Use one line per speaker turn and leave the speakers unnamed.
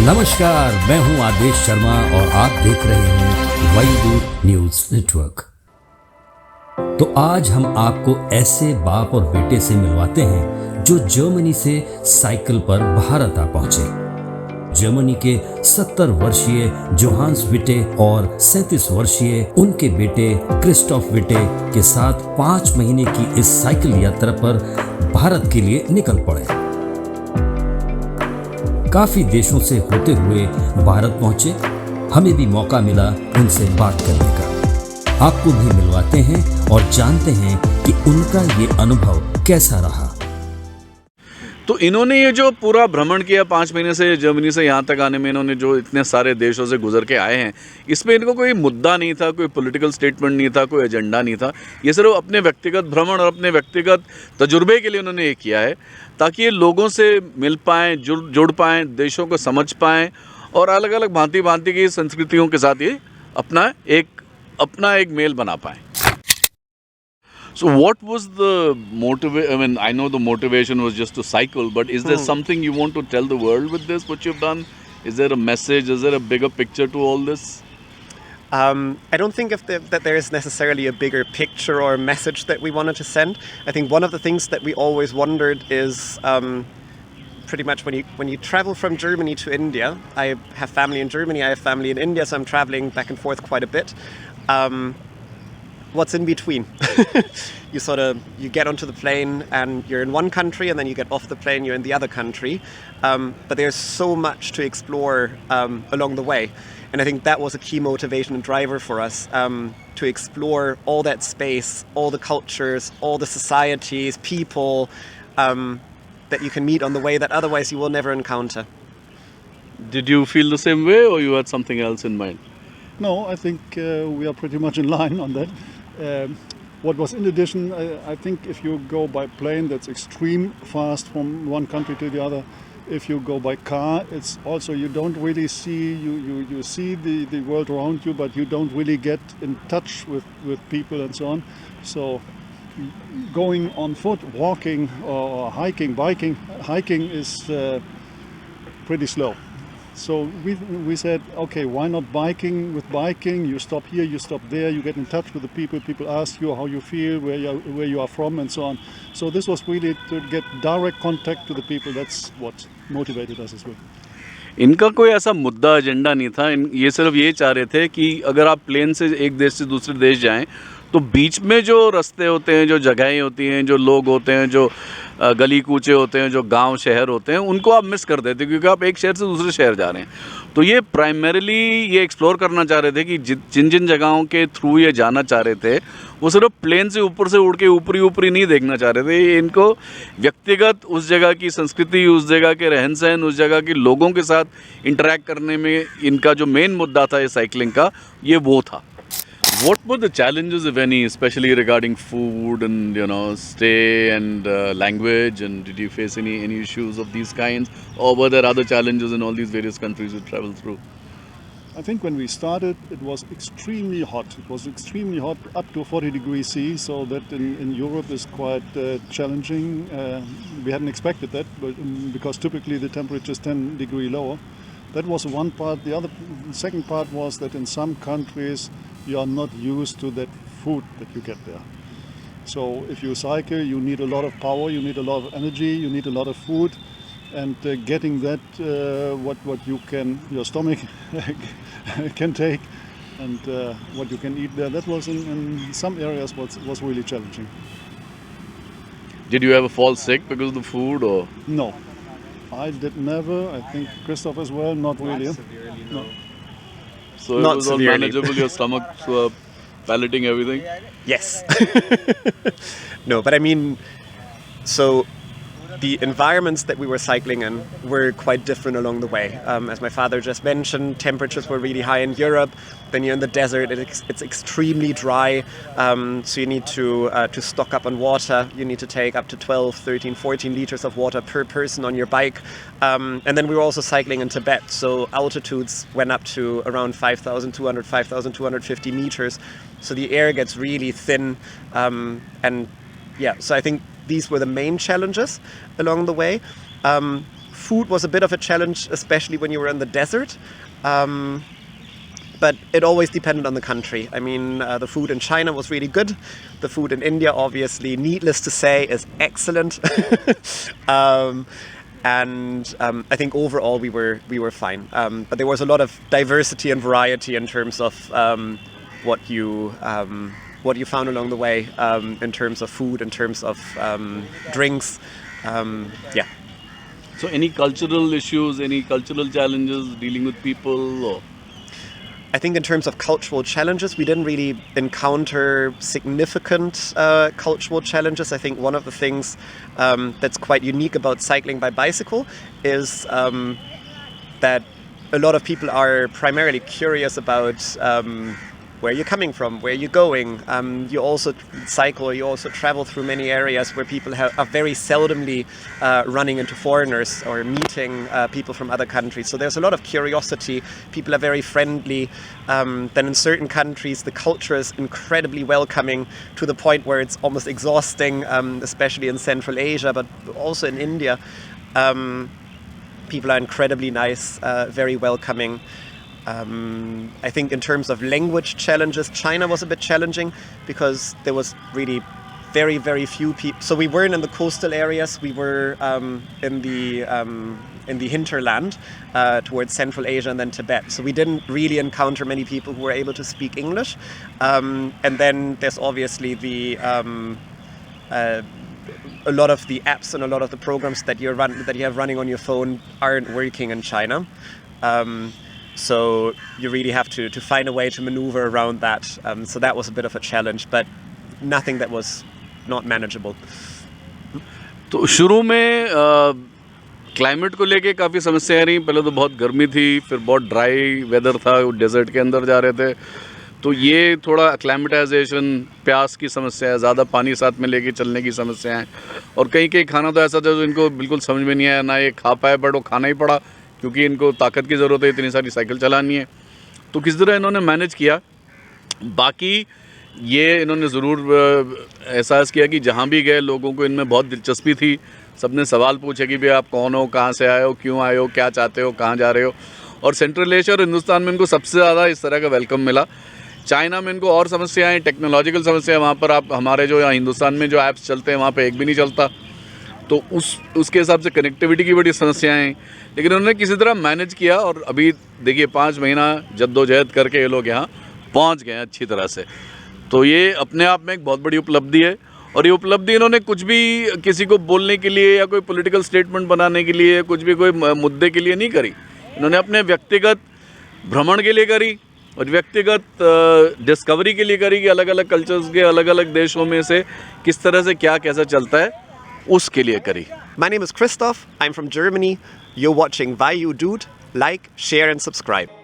नमस्कार, मैं हूं आदेश शर्मा और आप देख रहे हैं वैदू न्यूज नेटवर्क। तो आज हम आपको ऐसे बाप और बेटे से मिलवाते हैं जो जर्मनी से साइकिल पर भारत आ पहुंचे। जर्मनी के 70 वर्षीय जोहान्स विटे और 37 वर्षीय उनके बेटे क्रिस्टोफ विटे के साथ 5 महीने की इस साइकिल यात्रा पर भारत के लिए निकल पड़े। काफी देशों से होते हुए भारत पहुंचे। हमें भी मौका मिला उनसे बात करने का। आपको भी मिलवाते हैं और जानते हैं कि उनका ये अनुभव कैसा रहा।
तो इन्होंने ये जो पूरा भ्रमण किया 5 महीने से जर्मनी से यहाँ तक आने में, इन्होंने जो इतने सारे देशों से गुजर के आए हैं, इसमें इनको कोई मुद्दा नहीं था, कोई पॉलिटिकल स्टेटमेंट नहीं था, कोई एजेंडा नहीं था। ये सिर्फ अपने व्यक्तिगत भ्रमण और अपने व्यक्तिगत तजुर्बे के लिए उन्होंने ये किया है, ताकि ये लोगों से मिल पाएँ, जुड़ पाएँ, देशों को समझ पाएँ और अलग अलग भांति भांति की संस्कृतियों के साथ ये अपना एक मेल बना पाएँ। So what was the motivation? I mean, I know the motivation was just to cycle, but is there something you want to tell the world with this, what you've done? Is there a message? Is there a bigger picture to all this?
I don't think that there is necessarily a bigger picture or a message that we wanted to send. I think one of the things that we always wondered is pretty much when you travel from Germany to India. I have family in Germany, I have family in India, so I'm traveling back and forth quite a bit. What's in between? You get onto the plane and you're in one country, and then you get off the plane, you're in the other country. But there's so much to explore along the way. And I think that was a key motivation and driver for us, to explore all that space, all the cultures, all the societies, people that you can meet on the way that otherwise you will never encounter.
Did you feel the same way, or you had something else in mind?
No, I think we are pretty much in line on that. What was in addition, I think if you go by plane, that's extreme fast from one country to the other. If you go by car, it's also, you don't really see, you see the world around you, but you don't really get in touch with people and so on. So going on foot, walking or hiking, biking, hiking is pretty slow. So we said, okay, why not biking? With biking, you stop here, you stop there, you get in touch with the people. People ask you how you feel, where you are from, and so on. So this was really to get direct contact to the people. That's what motivated us as well.
इनका कोई ऐसा मुद्दा agenda नहीं था। ये सिर्फ ये चाह रहे थे कि अगर आप प्लेन से एक देश से दूसरे देश जाएं, तो बीच में जो रास्ते होते हैं, जो जगहें होती हैं, जो लोग होते हैं, जो गली कूचे होते हैं, जो गांव शहर होते हैं, उनको आप मिस कर देते, क्योंकि आप एक शहर से दूसरे शहर जा रहे हैं। तो ये प्राइमरीली ये एक्सप्लोर करना चाह रहे थे कि जिन जिन जगहों के थ्रू ये जाना चाह रहे थे, वो सिर्फ प्लेन से ऊपर से उड़ के ऊपरी नहीं देखना चाह रहे थे। इनको व्यक्तिगत उस जगह की संस्कृति, उस जगह के रहन सहन, उस जगह के लोगों के साथ इंटरेक्ट करने में इनका जो मेन मुद्दा था ये साइकिलिंग का, ये वो था। What were the challenges, if any, especially regarding food and stay and language? And did you face any issues of these kinds, or were there other challenges in all these various countries you traveled through?
I think when we started, it was extremely hot. It was extremely hot, up to 40 degrees C, so that in Europe is quite challenging. We hadn't expected that, but because typically the temperature is 10 degrees lower. That was one part. The second part was that in some countries you are not used to that food that you get there. So if you cycle, you need a lot of power, you need a lot of energy, you need a lot of food, and getting that what your stomach can take, and what you can eat there, that was in some areas was really challenging.
Did you ever fall sick because of the food, or?
No, I did never. I think Christoph as well, not really.
Severely, no.
So
Not
it was all
severely.
manageable, your stomach palating everything?
Yes. No, but I mean, so the environments that we were cycling in were quite different along the way. As my father just mentioned, temperatures were really high in Europe. Then you're in the desert, it's extremely dry, so you need to stock up on water. You need to take up to 12, 13, 14 liters of water per person on your bike. And then we were also cycling in Tibet, so altitudes went up to around 5,200, 5,250 meters. So the air gets really thin, and yeah, so I think these were the main challenges along the way. food was a bit of a challenge, especially when you were in the desert. But it always depended on the country. I mean, the food in China was really good. The food in India, obviously, needless to say, is excellent. And I think overall we were fine. But there was a lot of diversity and variety in terms of what you found along the way, in terms of food, in terms of drinks. Yeah.
So any cultural issues, any cultural challenges dealing with people? Or?
I think in terms of cultural challenges, we didn't really encounter significant cultural challenges. I think one of the things that's quite unique about cycling by bicycle is that a lot of people are primarily curious about where you're coming from, where you're going. You also cycle, you also travel through many areas where people are very seldomly running into foreigners or meeting people from other countries. So there's a lot of curiosity. People are very friendly. Then in certain countries, the culture is incredibly welcoming to the point where it's almost exhausting, especially in Central Asia, but also in India. People are incredibly nice, very welcoming. I think in terms of language challenges, China was a bit challenging because there was really very, very few people. So we weren't in the coastal areas. We were in the hinterland towards Central Asia and then Tibet. So we didn't really encounter many people who were able to speak English. And then there's obviously a lot of the apps and a lot of the programs that you have running on your phone aren't working in China. So you really have to find a way to maneuver around that. So that was a bit of a challenge, but nothing that was not manageable.
तो शुरू में climate को लेके काफ़ी समस्याएं रही. पहले तो बहुत गर्मी थी, फिर बहुत ड्राई वेदर था, डेजर्ट के अंदर जा रहे थे. तो ये थोड़ा एक्लाइमेटाइजेशन, प्यास की समस्या है, ज़्यादा पानी साथ में लेके चलने की समस्या है. और कई खाना तो ऐसा था जो इनको बिल्कुल समझ में नहीं आया, ना ये खा पाए, बट वो खाना ही पड़ा क्योंकि इनको ताकत की ज़रूरत है, इतनी सारी साइकिल चलानी है. तो किस तरह इन्होंने मैनेज किया. बाकी ये इन्होंने ज़रूर एहसास किया कि जहाँ भी गए लोगों को इनमें बहुत दिलचस्पी थी. सबने सवाल पूछे कि भाई आप कौन हो, कहाँ से आए हो, क्यों आए हो, क्या चाहते हो, कहाँ जा रहे हो. और सेंट्रल एशिया और हिंदुस्तान में इनको सबसे ज़्यादा इस तरह का वेलकम मिला. चाइना में इनको और समस्याएं, टेक्नोलॉजिकल समस्या. वहाँ पर आप हमारे जो यहाँ हिंदुस्तान में जो ऐप्स चलते हैं वहाँ पे एक भी नहीं चलता. तो उसके हिसाब से कनेक्टिविटी की बड़ी समस्याएं हैं. लेकिन उन्होंने किसी तरह मैनेज किया और अभी देखिए 5 महीना जद्दोजहद करके ये लोग यहाँ पहुँच गए हैं अच्छी तरह से. तो ये अपने आप में एक बहुत बड़ी उपलब्धि है. और ये उपलब्धि इन्होंने कुछ भी किसी को बोलने के लिए या कोई पॉलिटिकल स्टेटमेंट बनाने के लिए, कुछ भी कोई मुद्दे के लिए नहीं करी. इन्होंने अपने व्यक्तिगत भ्रमण के लिए करी और व्यक्तिगत डिस्कवरी के लिए करी कि अलग अलग कल्चर्स के अलग अलग देशों में से किस तरह से क्या कैसा चलता है, उसके लिए करी.
My name is Christoph. I'm from Germany. You're watching Why You Dude. Like, share and subscribe.